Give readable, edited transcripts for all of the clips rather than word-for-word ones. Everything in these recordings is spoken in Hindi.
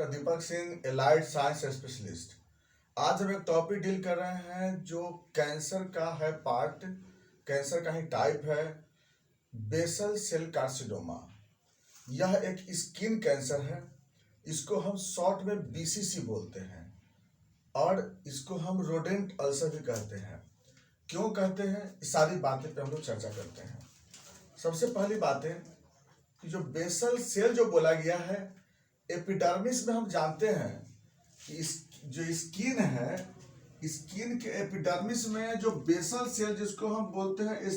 Doctor Deepak Singh, allied science specialist. आज हम एक टॉपिक डील कर रहे हैं जो कैंसर का है पार्ट, कैंसर का ही टाइप है, बेसल सेल कार्सिनोमा। यह एक स्किन कैंसर है। इसको हम शॉर्ट में बीसीसी बोलते हैं और इसको हम रोडेंट अल्सर भी कहते हैं। क्यों कहते हैं, इस सारी बातें पे हम लोग चर्चा करते हैं। सबसे पहली बात है कि जो बेसल सेल जो बोला गया है, एपिडर्मिस में हम जानते हैं कि इस जो स्किन है, स्किन के एपिडर्मिस में जो बेसल सेल जिसको हम बोलते हैं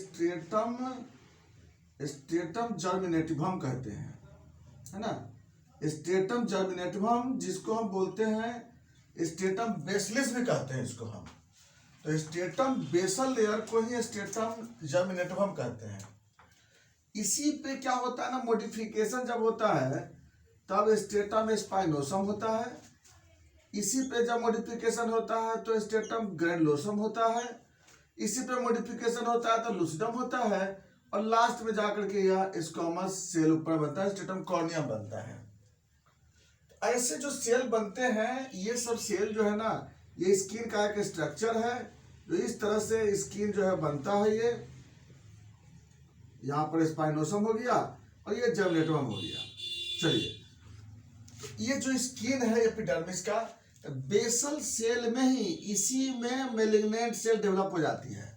स्ट्रेटम जर्मिनेटिवम कहते हैं, है ना। स्ट्रेटम जर्मिनेटिवम जिसको हम बोलते हैं, स्ट्रेटम बेसलिस भी कहते हैं इसको हम। तो स्ट्रेटम बेसल लेयर को ही स्ट्रेटम जर्मिनेटिवम कहते हैं। इसी पे क्या होता है ना, मॉडिफिकेशन जब होता है तब स्ट्रेटम स्पाइनोसम होता है। इसी पे जब मॉडिफिकेशन होता है तो स्ट्रेटम ग्रैनुलोसम होता है। इसी पे मॉडिफिकेशन होता है तो लुसिडम होता है और लास्ट में जाकर के यह स्क्वामस सेल ऊपर बनता है, स्ट्रेटम कॉर्नियम बनता है। ऐसे जो सेल बनते हैं, ये सब सेल जो है ना, ये स्किन का एक स्ट्रक्चर है जो इस तरह से स्किन जो है बनता है। ये यहाँ पर स्पाइनोसम हो गया और ये जर्मिनेटिवम हो गया। चलिए, तो ये जो स्किन है एपिडर्मिस का, बेसल सेल में ही इसी में मेलिग्नेंट सेल डेवलप हो जाती है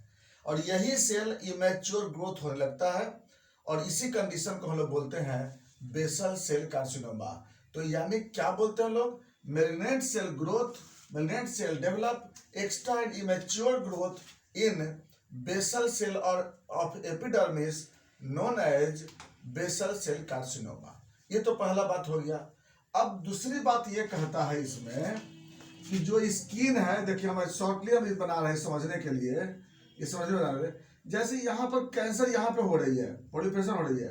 और यही सेल इमेच्योर ग्रोथ होने लगता है और इसी कंडीशन को हम लोग बोलते हैं बेसल सेल कार्सिनोमा। तो यानी क्या बोलते हैं लोग, malignant cell growth, malignant cell develop extra and immature growth in basal cell और of epidermis known as basal cell carcinoma. ये तो पहला बात हो गया। अब दूसरी बात ये कहता है इसमें कि जो स्किन है, देखिए हम शॉर्टली हम बना रहे हैं समझने के लिए, ये समझने बना रहे हैं। जैसे यहाँ पर कैंसर यहाँ पे हो रही है, प्रोलिफरेशन हो रही है।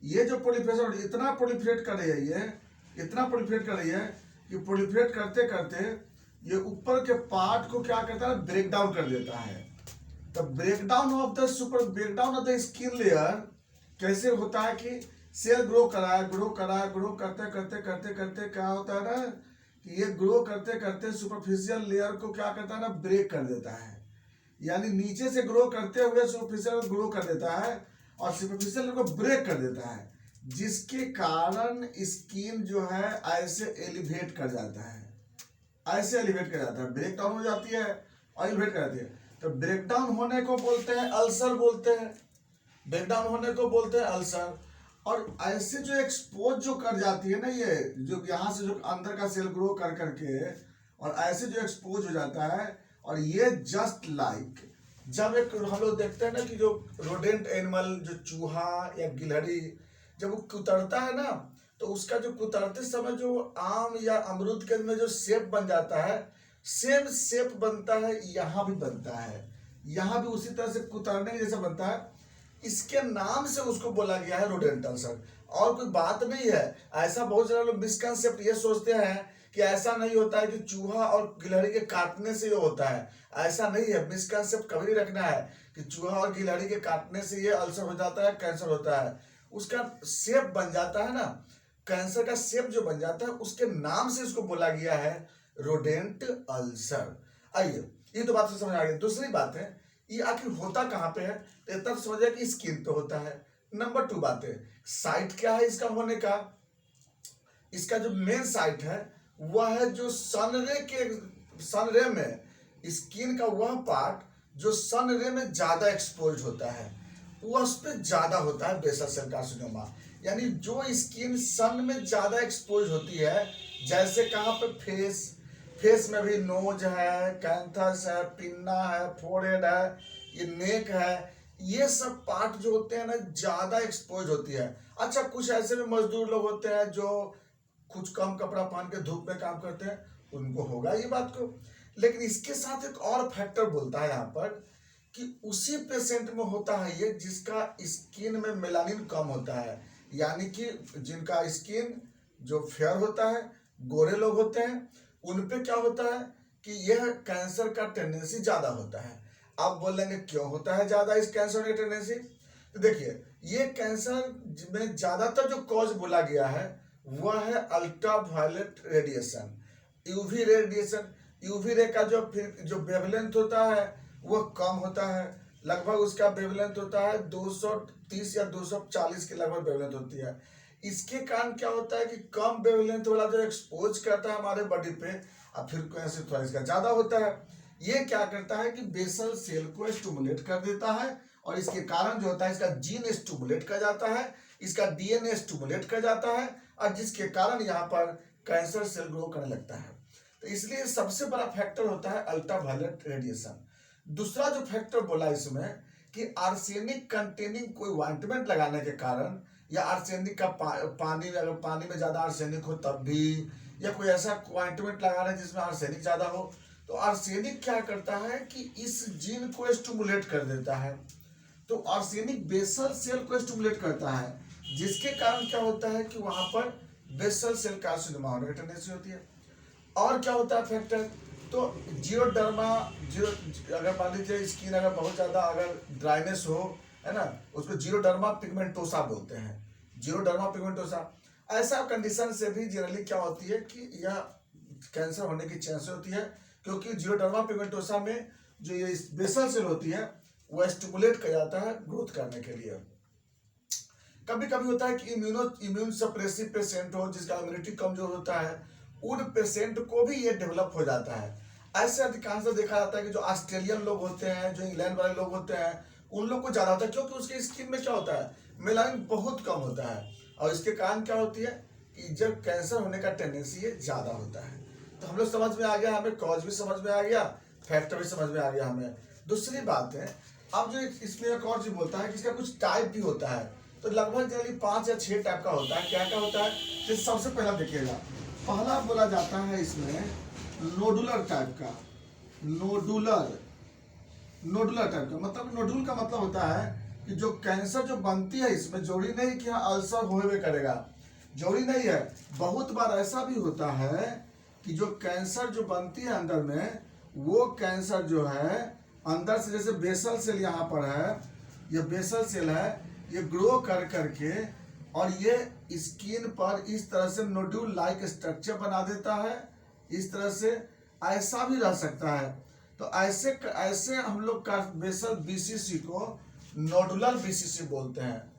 ये जो प्रोलिफरेशन हो रही है, इतना प्रोलिफरेट कर रही है, ये इतना प्रोलिफरेट कर रही है कि प्रोलिफरेट करते करते ये ऊपर के पार्ट को क्या करता है, ब्रेक डाउन कर देता है। तो breakdown of the skin layer कैसे होता है कि सेल ग्रो करते करते करते करते क्या होता है ना कि ये ग्रो करते करते सुपरफिशियल लेयर को क्या करता है ना, ब्रेक कर देता है। यानी नीचे से ग्रो करते हुए सुपरफिशियल ग्रो कर देता है और सुपरफिशियल लेयर को ब्रेक कर देता है, जिसके कारण स्किन जो है ऐसे एलिवेट कर जाता है, ऐसे एलिवेट कर जाता है, ब्रेक डाउन हो जाती है और एलिवेट कर जाती है। तो ब्रेकडाउन होने को बोलते हैं अल्सर, बोलते हैं ब्रेकडाउन होने को बोलते हैं अल्सर। और ऐसे जो एक्सपोज जो कर जाती है ना, ये जो यहाँ से जो अंदर का सेल ग्रो कर करके और ऐसे जो एक्सपोज हो जाता है, और ये जस्ट लाइक जब एक हम लोग देखते हैं ना कि जो रोडेंट एनिमल, जो चूहा या गिलहरी जब वो कुतरता है ना, तो उसका जो कुतरते समय जो आम या अमरूद के में जो शेप बन जाता है, सेम शेप बनता है, यहाँ भी बनता है, यहाँ भी उसी तरह से कुतरने जैसा बनता है। इसके नाम से उसको बोला गया है रोडेंट अल्सर, और कोई बात नहीं है। ऐसा बहुत सारे लोग मिसकंसेप्ट ये सोचते हैं कि ऐसा नहीं होता है कि चूहा और गिलहरी के काटने से ये होता है, ऐसा नहीं है। मिसकंसेप्ट कभी नहीं रखना है कि चूहा और गिलहरी के काटने से ये अल्सर हो जाता है, कैंसर होता है। उसका शेप बन जाता है ना, कैंसर का शेप जो बन जाता है, उसके नाम से इसको बोला गया है रोडेंट अल्सर। आइए, ये तो बात समझ आ गई। दूसरी बात है, ये आखिर होता कहाँ पे है, तो तब समझा कि स्किन पे होता है। नंबर 2 बात है, साइट क्या है इसका होने का। इसका जो मेन साइट है वह है जो सन रे में, स्किन का वह पार्ट जो सन रे में ज्यादा एक्सपोज होता है, वह उस पर ज्यादा होता है बेसल सेल कार्सिनोमा। यानी जो स्किन सन में ज्यादा एक्सपोज होती है, जैसे कहाँ पे फेस में भी नोज है, कैंथस है, पिन्ना है, फोरहेड है, ये नेक है, ये सब पार्ट जो होते हैं ना ज्यादा एक्सपोज होती है। अच्छा, कुछ ऐसे भी मजदूर लोग होते हैं जो कुछ कम कपड़ा पहन के धूप में काम करते हैं, उनको होगा ये बात को। लेकिन इसके साथ एक और फैक्टर बोलता है यहाँ पर कि उसी पेशेंट में होता है ये जिसका स्किन में मेलानिन कम होता है। यानी कि जिनका स्किन जो फेयर होता है, गोरे लोग होते हैं, उन पे क्या होता है कि यह कैंसर का टेंडेंसी ज्यादा होता है। आप बोलेंगे क्यों होता है ज्यादा इस कैंसर की टेंडेंसी, तो देखिए ये कैंसर में ज्यादातर जो कॉज बोला गया है वह है ultraviolet radiation, UV radiation. UV ray का जो फिर जो वेवलेंथ होता है वह कम होता है, लगभग उसका वेवलेंथ होता है 230 या 240 के लगभग वेवलेंथ होती है। इसके कारण क्या होता है कि कम वेवलेंथ वाला जो एक्सपोज करता है हमारे बॉडी पे, और फिर कैसे थोड़ा इसका ज्यादा होता है, ये क्या करता है कि बेसल सेल को स्टिमुलेट कर देता है, और इसके कारण जो होता है इसका जीन स्टिमुलेट कर जाता है, इसका डीएनए स्टिमुलेट कर जाता है, और जिसके कारण यहाँ पर कैंसर सेल ग्रो करने लगता है। तो इसलिए सबसे बड़ा फैक्टर होता है अल्ट्रावायलेट रेडिएशन। दूसरा जो फैक्टर बोला इसमें कि आर्सेनिक कंटेनिंग कोई ऑइंटमेंट लगाने के कारण, या आर्सेनिक का पानी अगर पानी में ज्यादा आर्सेनिक हो तब भी, या कोई ऐसा ऑइंटमेंट लगा रहे हैं जिसमें आर्सेनिक ज्यादा हो, तो आर्सेनिक क्या करता है कि इस जीन को स्टिमुलेट कर देता है। तो आर्सेनिक बेसल सेल को स्टिमुलेट करता है, जिसके कारण क्या होता है कि वहां पर बेसल सेल कार्सिनोमा होने की टेंडेंसी होती है। और क्या होता है फैक्टर, तो जियोडर्मा, अगर मान लीजिए स्किन अगर बहुत ज्यादा अगर ड्राइनेस हो, है ना, उसको जियोडर्मा पिगमेंटोसा बोलते हैं, जियोडर्मा पिगमेंटोसा। ऐसा कंडीशन से भी जनरली क्या होती है कि यह कैंसर होने की चांस होती है, क्योंकि जियोडर्मा पिगमेंटोसा में जो ये बेसल सेल होती है वो स्टिमुलेट कर जाता है ग्रोथ करने के लिए। कभी कभी होता है कि इम्यून सप्रेसिव पेशेंट हो, जिसका इम्यूनिटी कमजोर होता है, उन पेशेंट को भी ये डेवलप हो जाता है। ऐसे अधिकांश देखा जाता है कि जो ऑस्ट्रेलियन लोग होते हैं, जो इंग्लैंड वाले लोग होते हैं, उन लोग को ज्यादा होता है, क्योंकि उसकी स्किन में क्या होता है, मेलानिन बहुत कम होता है, और इसके कारण क्या होती है कि जब कैंसर होने का टेंडेंसी ये ज्यादा होता है। तो हम लोग समझ में आ गया, हमें कॉज भी समझ में आ गया, फैक्टर भी समझ में आ गया हमें। दूसरी बात है, अब जो इसमें एक और चीज बोलता है कि इसका कुछ टाइप भी होता है, तो लगभग जनरली 5 या 6 टाइप का होता है। क्या क्या होता है, तो सबसे पहला देखिएगा, पहला बोला जाता है इसमें नोडुलर टाइप का। नोडुलर टाइप का मतलब, नोडुल का मतलब होता है कि जो कैंसर जो बनती है इसमें, जरूरी नहीं कि अल्सर होवे करेगा, जरूरी नहीं है। बहुत बार ऐसा भी होता है कि जो कैंसर जो बनती है अंदर में, वो कैंसर जो है अंदर से, जैसे बेसल सेल यहाँ पर है, ये बेसल सेल है, ये ग्रो कर करके और ये स्किन पर इस तरह से नोड्यूल लाइक स्ट्रक्चर बना देता है, इस तरह से। ऐसा भी रह सकता है। तो ऐसे हम लोग का बेसल बीसीसी को नोडुलर बीसीसी बोलते हैं,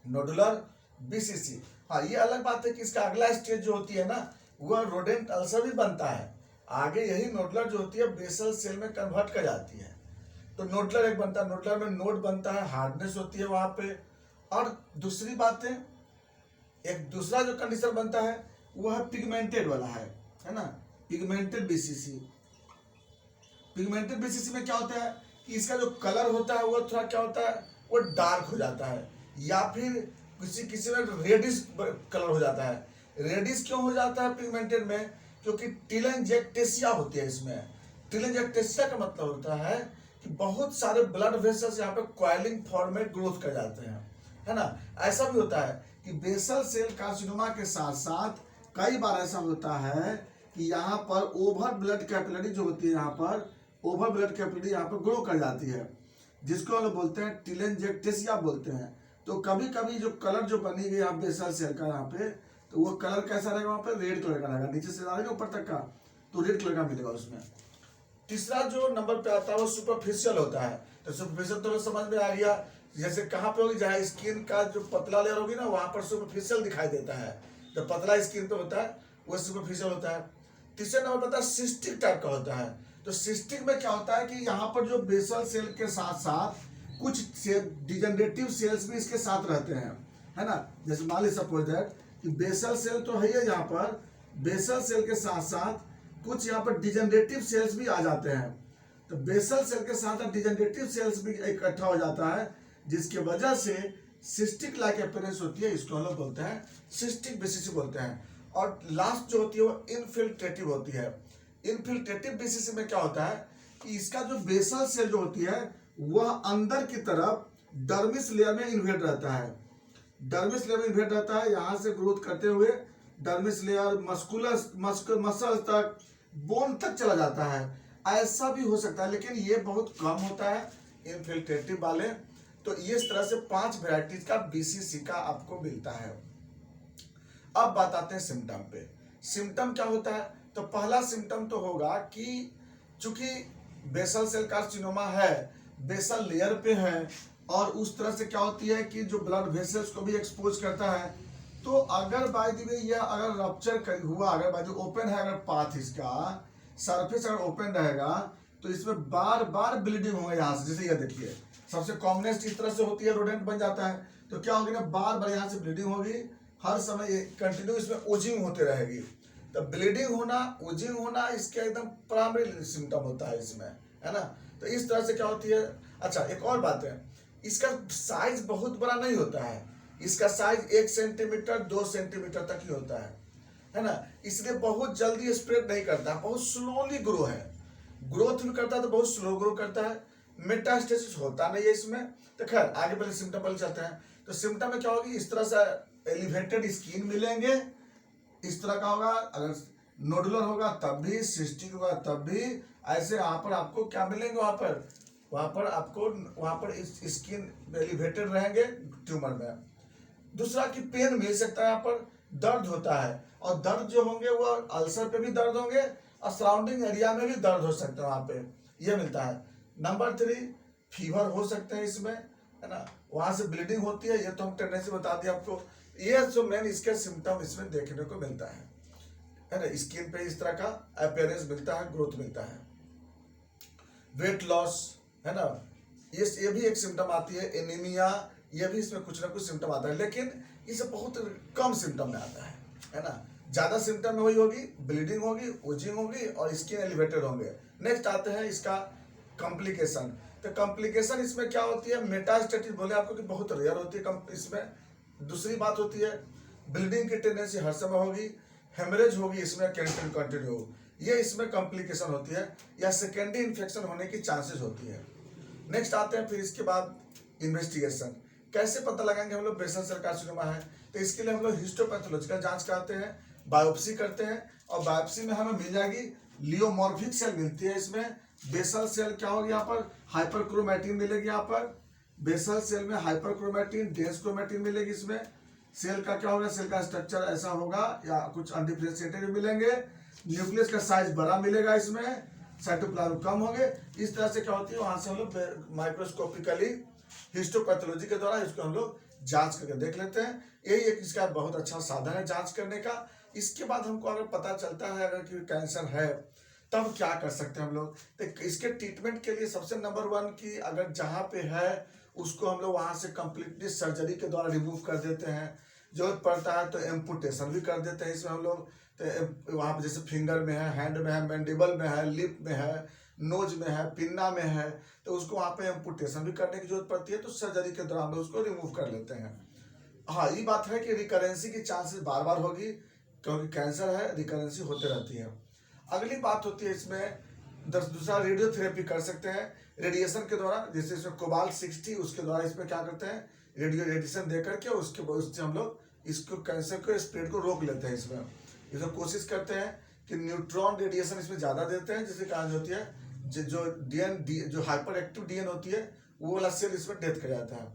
नोडुलर बीसीसी। हाँ, ये अलग बात है कि इसका अगला स्टेज जो होती है ना, वह रोडेंट अल्सर भी बनता है। आगे यही नोडुलर जो होती है बेसल सेल में कन्वर्ट कर जाती है। तो नोडुलर एक बनता है, नोडुलर में नोड बनता है, हार्डनेस होती है वहां पे। और दूसरी बात है, एक दूसरा जो कंडीशन बनता है वो है पिगमेंटेड वाला है ना, पिगमेंटेड बीसीसी। पिगमेंटेड बीसीसी में क्या होता है कि इसका जो कलर होता है वो थोड़ा क्या होता है, वो डार्क हो जाता है, या फिर किसी में रेडिश कलर हो जाता है। रेडिश क्यों हो जाता है पिगमेंटेड में, क्योंकि टीलेंजेक्टेसिया होती है इसमें। टीलेंजेक्टेसिया का मतलब होता है कि बहुत सारे ब्लड वेसल्स यहाँ पे कॉइलिंग फॉर्म में ग्रोथ कर जाते हैं, है ना। ऐसा भी होता है कि बेसल सेल कार्सिनोमा के साथ साथ कई बार ऐसा होता है कि यहाँ पर ओवर ब्लड कैपिलरी जो होती है, यहाँ पर ओवर ब्लड कैपिलरी यहाँ पर ग्रो कर जाती है, जिसको हम लोग बोलते हैं टीलेंजेक्टेसिया बोलते हैं। तो कभी कभी जो कलर जो बनी गई यहाँ बेसल सेल का यहाँ पे, तो वो कलर कैसा रहेगा, वहाँ पे रेड कलर का रहेगा, नीचे से आएगा ऊपर तक का, तो रेड कलर का मिलेगा उसमें। तीसरा जो नंबर पे आता है वो सुपरफिशियल होता है। तो सुपरफिशियल तो समझ में आ गया, जैसे कहाँ पे होगी, जहाँ स्किन का जो पतला लेयर होगी ना, वहां पर सुपरफिशियल दिखाई देता है। जो पतला स्किन पे होता है वो सुपरफिशियल होता है। तीसरे नंबर पर सिस्टिक टाइप का होता है। तो सिस्टिक में क्या होता है कि यहाँ पर जो बेसल सेल के साथ साथ कुछ डिजेनरेटिव सेल्स भी इसके साथ रहते हैं, है ना। जैसे मान ली सपोज दैट कि बेसल सेल तो है ही, यहाँ पर बेसल सेल के साथ साथ कुछ यहाँ पर डिजेनरेटिव सेल्स भी आ जाते हैं। तो बेसल सेल के साथ डिजेनरेटिव सेल्स भी इकट्ठा हो जाता है, जिसकी वजह से सिस्टिक लाइक अपीयरेंस होती है, इसको हम लोग बोलते हैं सिस्टिक बीसीसी बोलते हैं। और लास्ट जो होती है वो इनफिल्ट्रेटिव होती है। इनफिल्ट्रेटिव बीसीसी में क्या होता है कि इसका जो बेसल सेल जो होती है वह अंदर की तरफ डर्मिस लेयर में इन्वेट रहता है, डर्मिस लेयर में इन्वेट रहता है, यहाँ से ग्रोथ करते हुए डर्मिस लेयर मसल तक, बोन तक चला जाता है। ऐसा भी हो सकता है, लेकिन ये बहुत कम होता है इनफिल्ट्रेटिव वाले। तो ये इस तरह से 5 वेराइटीज का बीसीसी का आपको मिलता है। अब बात आते हैं सिम्टम पे। सिम्टम क्या होता है? तो पहला सिम्टम तो होगा कि चूंकि बेसल सेल कार्सिनोमा है, बेसल लेयर पे है, और उस तरह से क्या होती है कि जो ब्लड वेसल्स को भी एक्सपोज करता है, तो अगर बाय द वे यह अगर रप्चर हुआ, अगर बाय द ओपन है, अगर पाथ इसका सरफेस अगर ओपन रहेगा तो इसमें बार बार ब्लीडिंग होगा यहाँ से। जैसे ये देखिए, सबसे कॉमनेस्ट इस तरह से होती है, रोडेंट बन जाता है, तो क्या होगी ना, बार बार यहाँ से ब्लीडिंग होगी, हर समय ये कंटिन्यू इसमें ओजिंग होते रहेगी। तो ब्लीडिंग होना, ओजिंग होना इसके एकदम प्राइमरी सिम्टम होता है इसमें, है ना। तो इस तरह से क्या होती है। अच्छा, एक और बात है, इसका साइज बहुत बड़ा नहीं होता है, इसका साइज 1 सेंटीमीटर 2 सेंटीमीटर तक ही होता है ना। इसलिए बहुत जल्दी स्प्रेड नहीं करता, बहुत स्लोली ग्रो है, ग्रोथ भी करता है तो बहुत स्लो ग्रो करता है, मेटास्टेसिस होता नहीं है इसमें। तो खैर आगे पहले सिम्टम पहले चलते हैं। तो सिम्टम में क्या होगी, इस तरह से एलिवेटेड स्किन मिलेंगे, इस तरह का होगा, अगर नोडुलर होगा तब भी, सिस्टिक होगा तब भी, ऐसे यहाँ पर आपको क्या मिलेंगे, वहाँ पर आपको स्किन एलिवेटेड रहेंगे ट्यूमर में। दूसरा कि पेन मिल सकता है, यहाँ पर दर्द होता है, और दर्द जो होंगे वो अल्सर पे भी दर्द होंगे और सराउंडिंग एरिया में भी दर्द हो सकता है, वहाँ पे ये मिलता है। नंबर 3, फीवर हो सकते हैं इसमें, है ना, वहाँ से ब्लीडिंग होती है, ये तो हम टेंडेंसी बता दिया आपको। ये जो मेन इसके सिम्टम इसमें देखने को मिलता है ना। स्किन पे इस तरह का अपीयरेंस मिलता है, ग्रोथ मिलता है, वेट लॉस, है ना, ये भी एक सिम्टम आती है। एनीमिया, ये भी इसमें कुछ ना कुछ सिम्टम आता है, लेकिन इसे बहुत कम सिम्टम में आता है ना। ज्यादा सिम्टम में वही होगी, ब्लीडिंग होगी, ओजिंग होगी और स्किन एलिवेटेड होंगे। नेक्स्ट आते हैं इसका कॉम्प्लिकेशन। तो कॉम्प्लिकेशन इसमें क्या होती है, मेटास्टेटिस बोले आपको कि बहुत रेयर होती है इसमें। दूसरी बात होती है, ब्लीडिंग की टेंडेंसी हर समय होगी, हेमरेज होगी इसमें कंटिन्यू, ये इसमें कॉम्प्लिकेशन होती है, या सेकेंडरी इन्फेक्शन होने की चांसेस होती है। नेक्स्ट आते हैं फिर इसके बाद इन्वेस्टिगेशन। कैसे पता लगाएंगे हम लोग बेसल सेल कार्सिनोमा है? तो इसके लिए हम लोग हिस्टोपैथोलॉजिकल जांच कराते हैं, बायोप्सी करते हैं, और बायोप्सी में हमें मिल जाएगी लियोमॉर्फिक सेल मिलती है इसमें। बेसल सेल क्या होगी, यहाँ पर हाइपरक्रोमैटिन मिलेगी, यहाँ पर बेसल सेल में हाइपरक्रोमैटिन, डेंस क्रोमैटिन मिलेगी इसमें। सेल का क्या होगा, सेल का स्ट्रक्चर ऐसा होगा या कुछ अनडिफरेंशिएटेड मिलेंगे, न्यूक्लियस का साइज बड़ा मिलेगा इसमें, साइटोप्लाज्म कम होंगे। इस तरह से क्या होती है, वहां से हम लोग माइक्रोस्कोपिकली हिस्टोपैथोलॉजी के द्वारा इसको हम लोग जांच करके देख लेते हैं। यही एक इसका बहुत अच्छा साधन है जांच करने का। इसके बाद हमको अगर पता चलता है अगर कि कैंसर है, तब क्या कर सकते हैं हम लोग। तो इसके ट्रीटमेंट के लिए सबसे नंबर 1 की अगर जहाँ पे है उसको हम लोग वहाँ से कंप्लीटली सर्जरी के द्वारा रिमूव कर देते हैं। जरूरत पड़ता है तो एम्पुटेशन भी कर देते हैं इसमें हम लोग। तो वहाँ पे जैसे फिंगर में है, हैंड में है, मैंडिबल में है, लिप में है, नोज में है, पिन्ना में है, तो उसको वहाँ पे एम्पुटेशन भी करने की जरूरत पड़ती है। तो सर्जरी के दौरान हम उसको रिमूव कर लेते हैं। हाँ, ये बात है कि रिकरेंसी की चांसेस बार बार होगी, क्योंकि कैंसर है, रिकरेंसी होते रहती है। अगली बात होती है इसमें दूसरा रेडियोथेरेपी कर सकते हैं रेडिएशन के द्वारा। जैसे इसमें कोबाल्ट 60, उसके द्वारा इसमें क्या करते हैं, रेडिएशन दे करके उससे हम लोग इसको कैंसर को स्प्रेड को रोक लेते हैं। इसमें कोशिश करते हैं कि न्यूट्रॉन रेडिएशन इसमें ज़्यादा देते हैं, जिससे कारण होती है जो हाइपर एक्टिव डीएन होती है वो वाला सेल इसमें डेथ कर जाता है।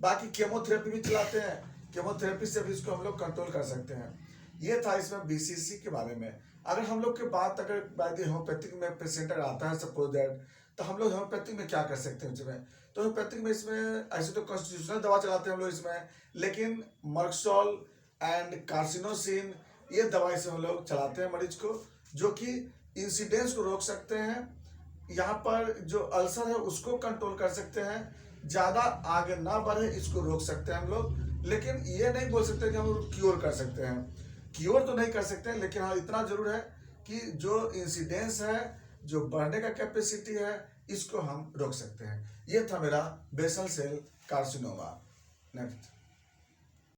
बाकी केमोथेरेपी भी चलाते हैं, केमोथेरेपी से भी इसको हम लोग कंट्रोल कर सकते हैं। ये था इसमें बीसीसी के बारे में। अगर हम लोग के बात अगर बाय द होम्योपैथिक में पेशेंट अगर आता है सपोज दैट, तो हम लोग होम्योपैथिक में क्या कर सकते हैं इसमें। तो होम्योपैथिक में इसमें ऐसे तो कॉन्स्टिट्यूशनल दवा चलाते हैं हम लोग इसमें, लेकिन मर्क्सोल एंड कार्सिनोसिन ये दवाई से हम लोग चलाते हैं मरीज को, जो कि इंसिडेंस को रोक सकते हैं। यहाँ पर जो अल्सर है उसको कंट्रोल कर सकते हैं, ज़्यादा आगे ना बढ़े इसको रोक सकते हैं हम लोग। लेकिन ये नहीं बोल सकते कि हम लोग क्योर कर सकते हैं, क्योर तो नहीं कर सकते हैं, लेकिन हाँ इतना जरूर है कि जो इंसिडेंस है, जो बढ़ने का कैपेसिटी है, इसको हम रोक सकते हैं। ये था मेरा बेसल सेल कार्सिनोमा। नेक्स्ट।